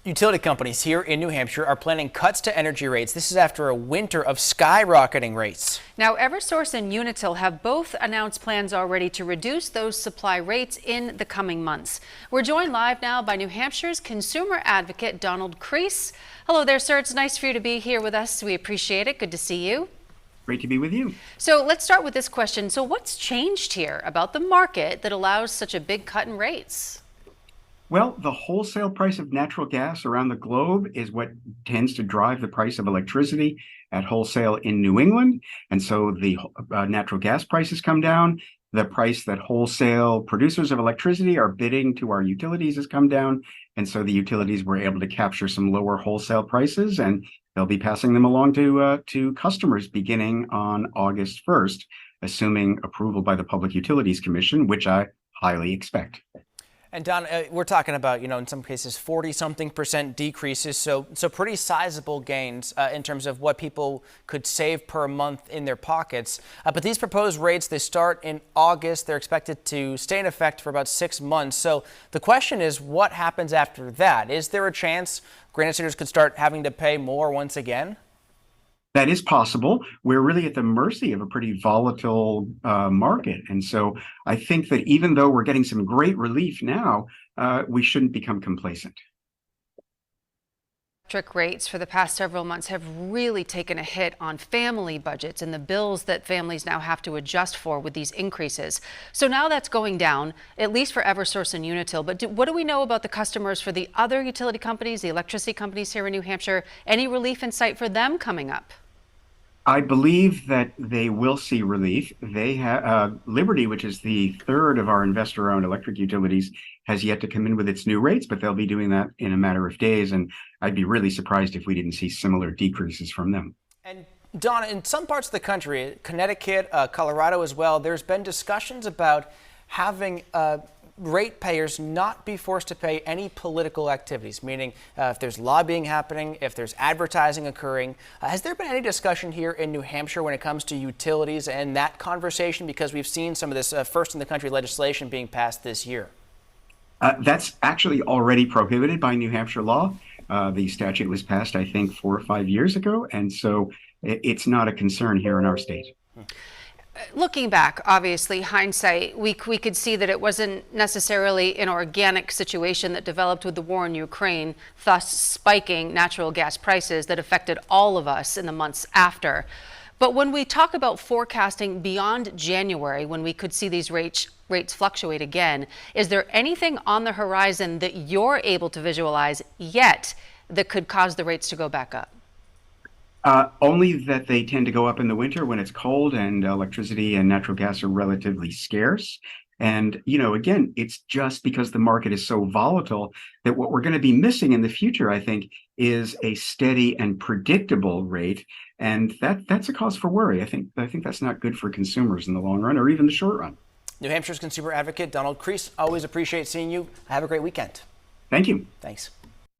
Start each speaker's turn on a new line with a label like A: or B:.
A: Utility companies here in New Hampshire are planning cuts to energy rates. This is after a winter of skyrocketing rates.
B: Now, Eversource and Unitil have both announced plans already to reduce those supply rates in the coming months. We're joined live now by New Hampshire's consumer advocate, Donald Creese. Hello there, sir. It's nice for you to be here with us. We appreciate it. Good to see you.
C: Great to be with you.
B: So let's start with this question. So what's changed here about the market that allows such a big cut in rates?
C: Well, the wholesale price of natural gas around the globe is what tends to drive the price of electricity at wholesale in New England. And so the natural gas prices come down. The price that wholesale producers of electricity are bidding to our utilities has come down. And so the utilities were able to capture some lower wholesale prices, and they'll be passing them along to customers beginning on August 1st, assuming approval by the Public Utilities Commission, which I highly expect.
A: And Don, we're talking about, in some cases 40-something% decreases, so pretty sizable gains in terms of what people could save per month in their pockets. But these proposed rates, they start in August. They're expected to stay in effect for about 6 months. So the question is, what happens after that? Is there a chance Granite Staters could start having to pay more once again?
C: That is possible. We're really at the mercy of a pretty volatile market. And so I think that even though we're getting some great relief now, we shouldn't become complacent.
B: Electric rates for the past several months have really taken a hit on family budgets and the bills that families now have to adjust for with these increases. So now that's going down, at least for Eversource and Unitil. But what do we know about the customers for the other utility companies, the electricity companies here in New Hampshire? Any relief in sight for them coming up?
C: I believe that they will see relief. They have Liberty, which is the third of our investor-owned electric utilities, has yet to come in with its new rates, but they'll be doing that in a matter of days. And I'd be really surprised if we didn't see similar decreases from them.
A: And Donna, in some parts of the country, Connecticut, Colorado as well, there's been discussions about having ratepayers not be forced to pay any political activities, meaning if there's lobbying happening, if there's advertising occurring. Has there been any discussion here in New Hampshire when it comes to utilities and that conversation? Because we've seen some of this first in the country legislation being passed this year.
C: That's actually already prohibited by New Hampshire law. The statute was passed, I think, 4 or 5 years ago. And so it's not a concern here in our state.
B: Looking back, obviously, hindsight, we could see that it wasn't necessarily an organic situation that developed with the war in Ukraine, thus spiking natural gas prices that affected all of us in the months after. But when we talk about forecasting beyond January, when we could see these rates fluctuate again, is there anything on the horizon that you're able to visualize yet that could cause the rates to go back up?
C: Only that they tend to go up in the winter when it's cold and electricity and natural gas are relatively scarce. And, again, it's just because the market is so volatile that what we're going to be missing in the future, I think, is a steady and predictable rate. And that's a cause for worry. I think that's not good for consumers in the long run or even the short run.
A: New Hampshire's consumer advocate, Donald Creese, always appreciate seeing you. Have a great weekend.
C: Thank you.
A: Thanks.